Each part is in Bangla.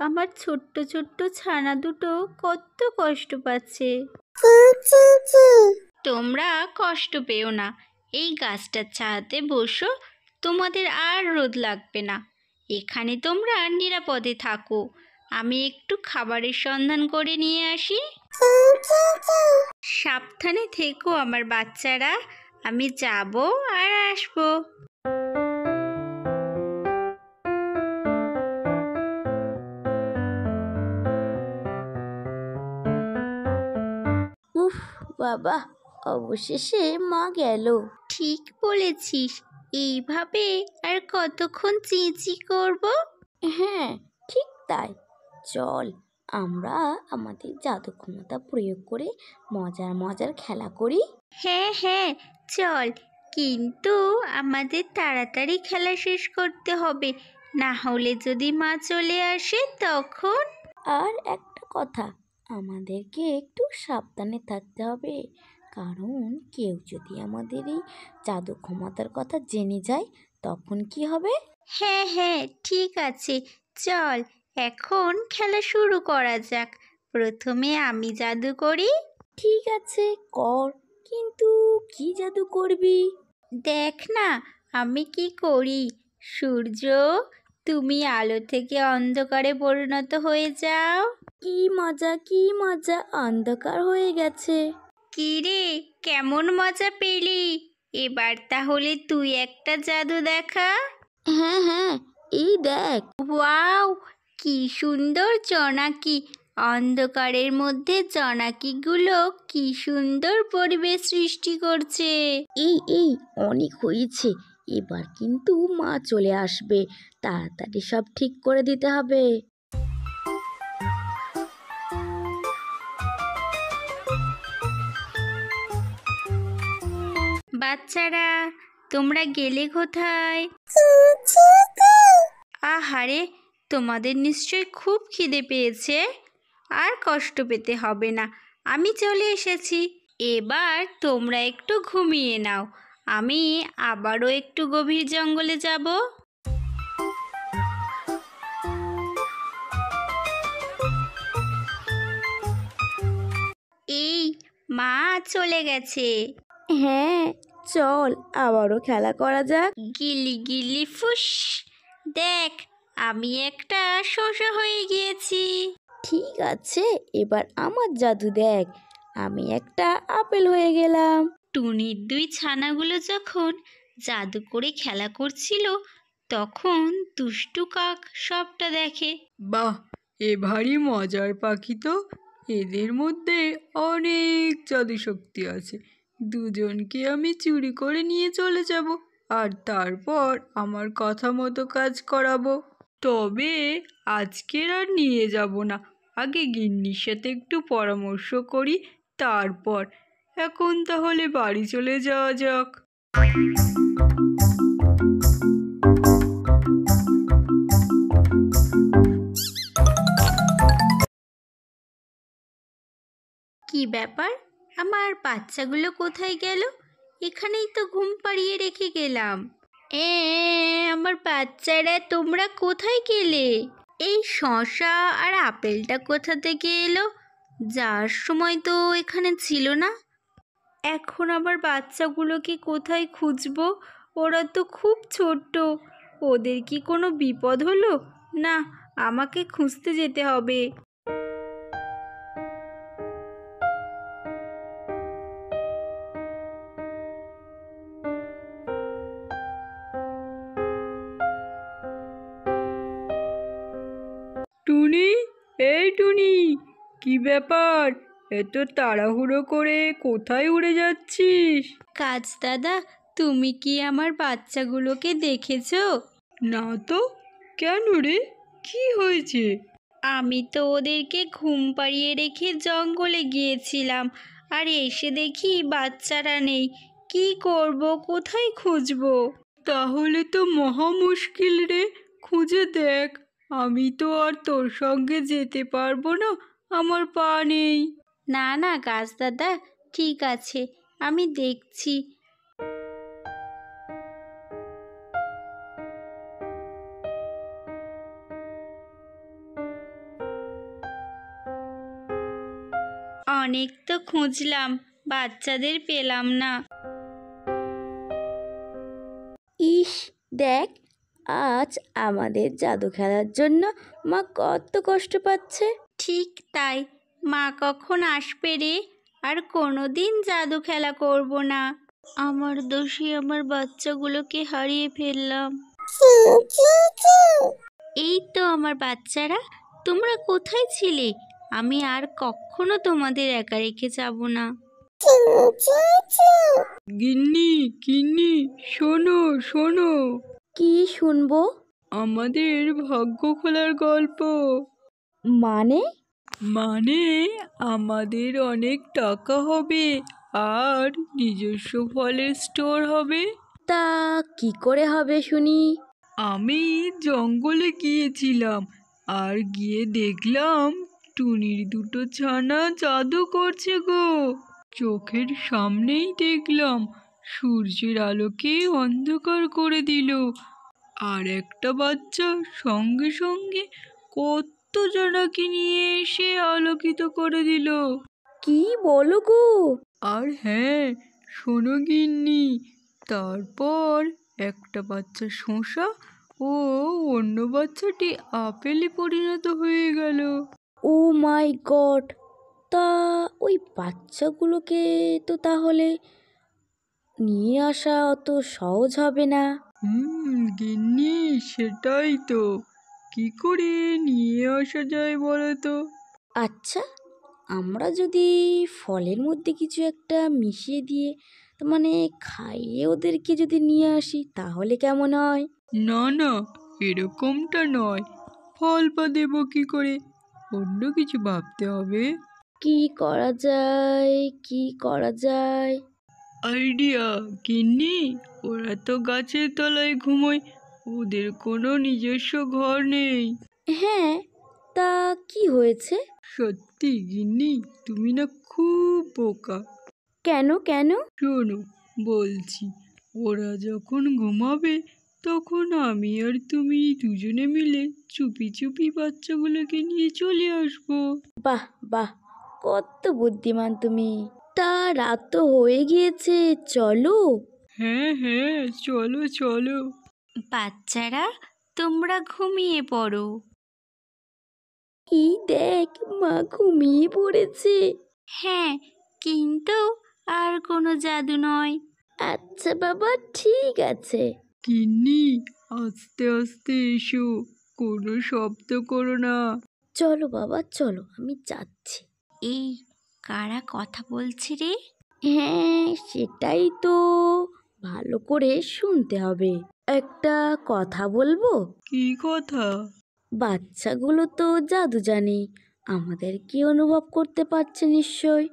আমার ছোট্ট ছোট্ট ছানা দুটো কত কষ্ট পাচ্ছে। তোমরা কষ্ট পেও না, এই গাছটার ছায়াতে বসো, তোমাদের আর রোদ লাগবে না। এখানে তোমরা নিরাপদে থাকো, আমি একটু খাবারের সন্ধান করে নিয়ে আসি। সাবধানে থেকো আমার বাচ্চারা, আমি যাব আর আসবো। উফ বাবা, অবশেষে মা গেল। ঠিক বলেছিস, এইভাবে আর কতক্ষণ চিঁচি করব? হ্যাঁ, ঠিক তাই। চল আমরা আমাদের জাদু ক্ষমতা প্রয়োগ করে মজার মজার খেলা করি। হ্যাঁ হ্যাঁ, চল, কিন্তু আমাদের তাড়াতাড়ি খেলা শেষ করতে হবে, না হলে যদি মা চলে আসে তখন। আর একটা কথা, আমাদেরকে একটু সাবধানে থাকতে হবে, কারণ কেউ যদি আমাদের এই জাদু ক্ষমতার কথা জেনে যায় তখন কি হবে? হ্যাঁ হ্যাঁ, ঠিক আছে, চল এখন খেলা শুরু করা যাক। প্রথমে আমি জাদু করি। ঠিক আছে, কর, কিন্তু কি জাদু করবি? দেখ না আমি কি করি। সূর্য, তুমি আলো থেকে অন্ধকারে পরিণত হয়ে যাও। কি মজা, কি মজা, অন্ধকার হয়ে গেছে। কি রে, কেমন মজা পেলি? এবার তাহলে তুই একটা জাদু দেখা। হ্যাঁ হ্যাঁ, এই দেখ। ওয়াও, কি সুন্দর জোনাকি! অন্ধকারের মধ্যে জোনাকিগুলো কি সুন্দর পরিবেশ সৃষ্টি করছে। এই অনেক হয়েছে, এবার কিন্তু মা চলে আসবে, তাড়াতাড়ি সব ঠিক করে দিতে হবে। বাচ্চারা, তোমরা গেলে কোথায়? আহারে, তোমাদের নিশ্চয় খুব খিদে পেয়েছে। আর কষ্ট পেতে হবে না, আমি চলে এসেছি। এবার তোমরা একটু ঘুমিয়ে নাও, আমি আবারও একটু গভীর জঙ্গলে যাব। এই, মা চলে গেছে। হ্যাঁ, চল আবারও খেলা করা যাক। গিলি গিলি ফুস, দেখ আমি একটা শসা হয়ে গিয়েছি। ঠিক আছে, এবার আমার জাদু দেখ, আমি একটা আপেল হয়ে গেলাম। টুনির দুই ছানাগুলো যখন জাদু করে খেলা করছিল তখন দুষ্টু কাক সবটা দেখে। বাহ, এ ভারী মজার পাখি তো, এদের মধ্যে অনেক জাদু শক্তি আছে। দুজনকে আমি চুরি করে নিয়ে চলে যাব, আর তারপর আমার কথা মতো কাজ করাবো। তবে আজকের আর নিয়ে যাব না, আগে গিন্নির সাথে একটু পরামর্শ করি, তারপর। এখন তাহলে বাড়ি চলে যাওয়া যাক। কি ব্যাপার, আমার বাচ্চাগুলো কোথায় গেল? এখানেই তো ঘুম পাড়িয়ে রেখে গেলাম। আমার বাচ্চারা, তোমরা কোথায় গেলে? এই শসা আর আপেলটা কোথা থেকে এলো? যাওয়ার সময় তো এখানে ছিল না। এখন আবার বাচ্চাগুলোকে কোথায় খুঁজবো? ওরা তো খুব ছোট্ট, ওদের কি কোনো বিপদ হলো? না, আমাকে খুঁজতে যেতে হবে। টুনি, এই টুনি, কি ব্যাপার? এত তাড়াহুড়ো করে কোথায় উড়ে যাচ্ছিস? কাজ দাদা, তুমি কি আমার বাচ্চাগুলোকে দেখেছো? না তো, কেন রে, কি হয়েছে? আমি তো ওদেরকে ঘুম পাড়িয়ে রেখে জঙ্গলে গিয়েছিলাম, আর এসে দেখি বাচ্চারা নেই। কি করব, কোথায় খুঁজবো? তাহলে তো মহা মুশকিল রে, খুঁজে দেখ। আমি তো আর তোর সঙ্গে যেতে পারবো না, আমার পা নেই। না না গাছ দাদা, ঠিক আছে, আমি দেখছি। অনেক তো খুঁজলাম, বাচ্চাদের পেলাম না। ইস, দেখ, আজ আমাদের জাদু খেলার জন্য মা কত কষ্ট পাচ্ছে। ঠিক তাই, মা কখন আসবে রে? আর কোনোদিন জাদু খেলা করব না। আমার দোষে আমার বাচ্চাগুলোকে হারিয়ে ফেললাম। এই তো আমার বাচ্চারা, তোমরা কোথায় ছিলে? আমি আর কখনো তোমাদের একা রেখে যাব না। গিন্নি, গিন্নি, শোনো শোনো, কি শুনবো? আমাদের ভাগ্য খোলার গল্প। মানে? মানে আমাদের অনেক টাকা হবে আর নিজস্ব ফলের স্টোর হবে। তা কি করে হবে শুনি? আমি জঙ্গলে গিয়েছিলাম আর গিয়ে দেখলাম টুনির দুটো ছানা জাদু করছে গো। চোখের সামনেই দেখলাম সূর্যের আলোকে অন্ধকার করে দিল, আর একটা বাচ্চা সঙ্গে সঙ্গে কত জনাকে নিয়ে এসে আলোকিত করে দিল। কি বলো গো? আর হ্যাঁ, শোনো গিন্নি, তারপর একটা বাচ্চা শসা ও অন্য বাচ্চাটি আপেলে পরিণত হয়ে গেল। ও মাই গড! তা ওই বাচ্চাগুলোকে তো তাহলে নিয়ে আসা অত সহজ হবে না। গিন্নি, সেটাই তো, কি করে নিয়ে আসা যায় বলো তো? আচ্ছা, আমরা যদি ফলের মধ্যে কিছু একটা মিশিয়ে দিয়ে, তার মানে খাইয়ে ওদেরকে যদি নিয়ে আসি তাহলে কেমন হয়? না না, এরকমটা নয়। ফল পা দেবো কি করে? অন্য কিছু ভাবতে হবে। কি করা যায়, কি করা যায়? আইডিয়া গিন্নি, ওরা তো গাছের তলায় ঘুমোয়, ওদের কোনো নিজস্ব ঘর নেই। হ্যাঁ, তা কি হয়েছে? সত্যি গিন্নি, তুমি না খুব বোকা। কেন কেন? শোনো, বলছি, ওরা যখন ঘুমাবে তখন আমি আর তুমি দুজনে মিলে চুপি চুপি বাচ্চাগুলোকে নিয়ে চলে আসবো। বাহ বাহ, কত বুদ্ধিমান তুমি! তা রাত তো হয়ে গিয়েছে, চলো। হ্যাঁ হ্যাঁ, চলো চলো। বাচ্চারা, তোমরা ঘুমিয়ে পড়ো। এই দেখ, মা ঘুমিয়ে পড়েছে। হ্যাঁ, কিন্তু আর কোনো জাদু নয়। আচ্ছা বাবা, ঠিক আছে। গিন্নি, আস্তে আস্তে এসো, কোনো শব্দ করো না। চলো বাবা, চলো, আমি যাচ্ছি। এই, কারা কথা বলছে রে? হ্যাঁ, সেটাই তো, ভালো করে শুনতে হবে। একটা কথা বলবো? কি কথা? বাচ্চাগুলো তো জাদু জানে, আমাদের কি অনুভব করতে পারছে নিশ্চয়।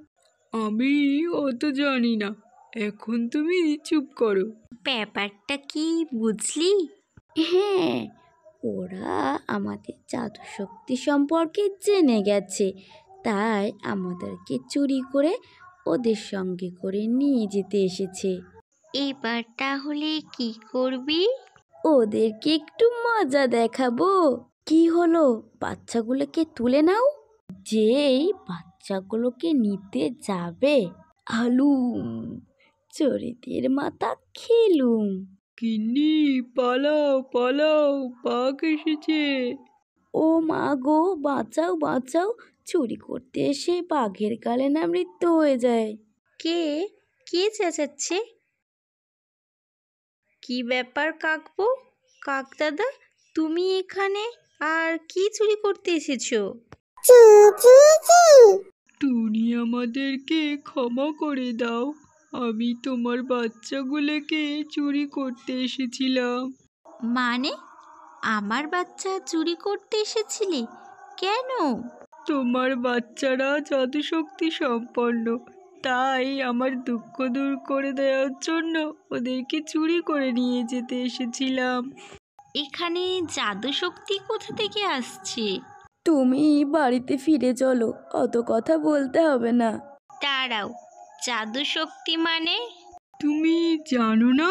আমি অত জানি না, এখন তুমি চুপ করো। ব্যাপারটা কি বুঝলি? হ্যাঁ, ওরা আমাদের জাদু শক্তি সম্পর্কে জেনে গেছে, তাই আমাদেরকে চুরি করে ওদের সঙ্গে করে নিয়ে যেতে এসেছে। এবার তাহলে কি করবি? ওদেরকে একটু মজা দেখাবো। কি হলো, বাচ্চাগুলোকে তুলে নাও। যেই বাচ্চাগুলোকে নিতে যাবে, আলুম, চরিতের মাথা খেলুম। গিন্নি, পালাও পালাও, বাঘ এসেছে। ও মা গো, বাঁচাও বাঁচাও! চুরি করতে এসে বাঘের গালে না মৃত্যু হয়ে যায়। কে কে চেঁচাচ্ছে? কি ব্যাপার কাকবো? কাক দাদা, তুমি এখানে আর কি চুরি করতে এসেছো? টুনি, আমাদেরকে ক্ষমা করে দাও, আমি তোমার বাচ্চাগুলোকে চুরি করতে এসেছিলাম। মানে, আমার বাচ্চা চুরি করতে এসেছিলি? কেন? তোমার বাচ্চারা জাদুশক্তি সম্পন্ন, তাই আমার দুঃখ দূর করে দেওয়ার জন্য ওদেরকে চুরি করে নিয়ে যেতে এসেছিলাম। এখানে জাদু শক্তি কোথা থেকে আসছে? তুমি বাড়িতে ফিরে চলো, অত কথা বলতে হবে না। দাঁড়াও, জাদু শক্তি মানে? তুমি জানো না?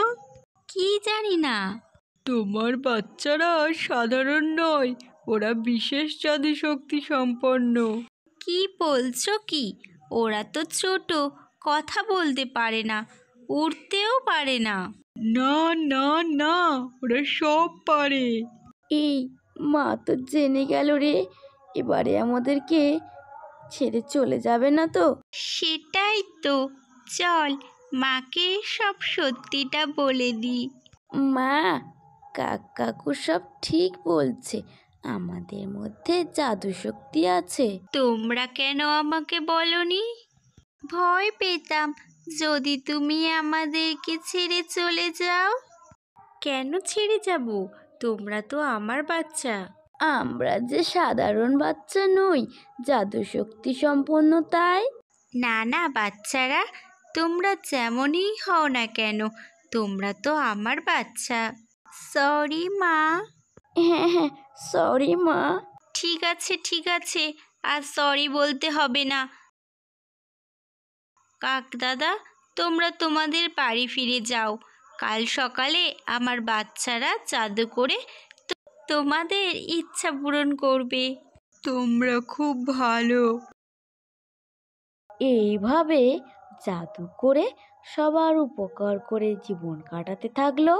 কি জানি না। তোমার বাচ্চারা সাধারণ নয়, ওরা বিশেষ জাদুশক্তি সম্পন্ন। কি বলছো কি? ওরা তো ছোট, কথা বলতে পারে না, উড়তেও পারে না। না না না, ওরা সব পারে। এই মা তো জেনে গেল রে, এবারে আমাদেরকে ছেড়ে চলে যাবে না তো? সেটাই তো, চল মাকে সব সত্যিটা বলে দিই। মা, কাকু সব ঠিক বলছে, আমাদের মধ্যে জাদু শক্তি আছে। তোমরা কেন আমাকে বলনি? ভয় পেতাম যদি তুমি আমাদেরকে ছেড়ে চলে যাও। কেন ছেড়ে যাব? তোমরা তো আমার বাচ্চা। আমরা যে সাধারণ বাচ্চা নই, জাদু শক্তি সম্পন্ন তাই। না না বাচ্চারা, তোমরা যেমনই হও না কেন, তোমরা তো আমার বাচ্চা। সরি মা। হ্যাঁ হ্যাঁ, সরি মা। ঠিক আছে ঠিক আছে, আর সরি বলতে হবে না। কাক দাদা, তোমরা তোমাদের বাড়ি ফিরে যাও। কাল সকালে আমার বাচ্চারা জাদু করে তোমাদের ইচ্ছা পূরণ করবে। তোমরা খুব ভালো। এইভাবে জাদু করে সবার উপকার করে জীবন কাটাতে থাকলো।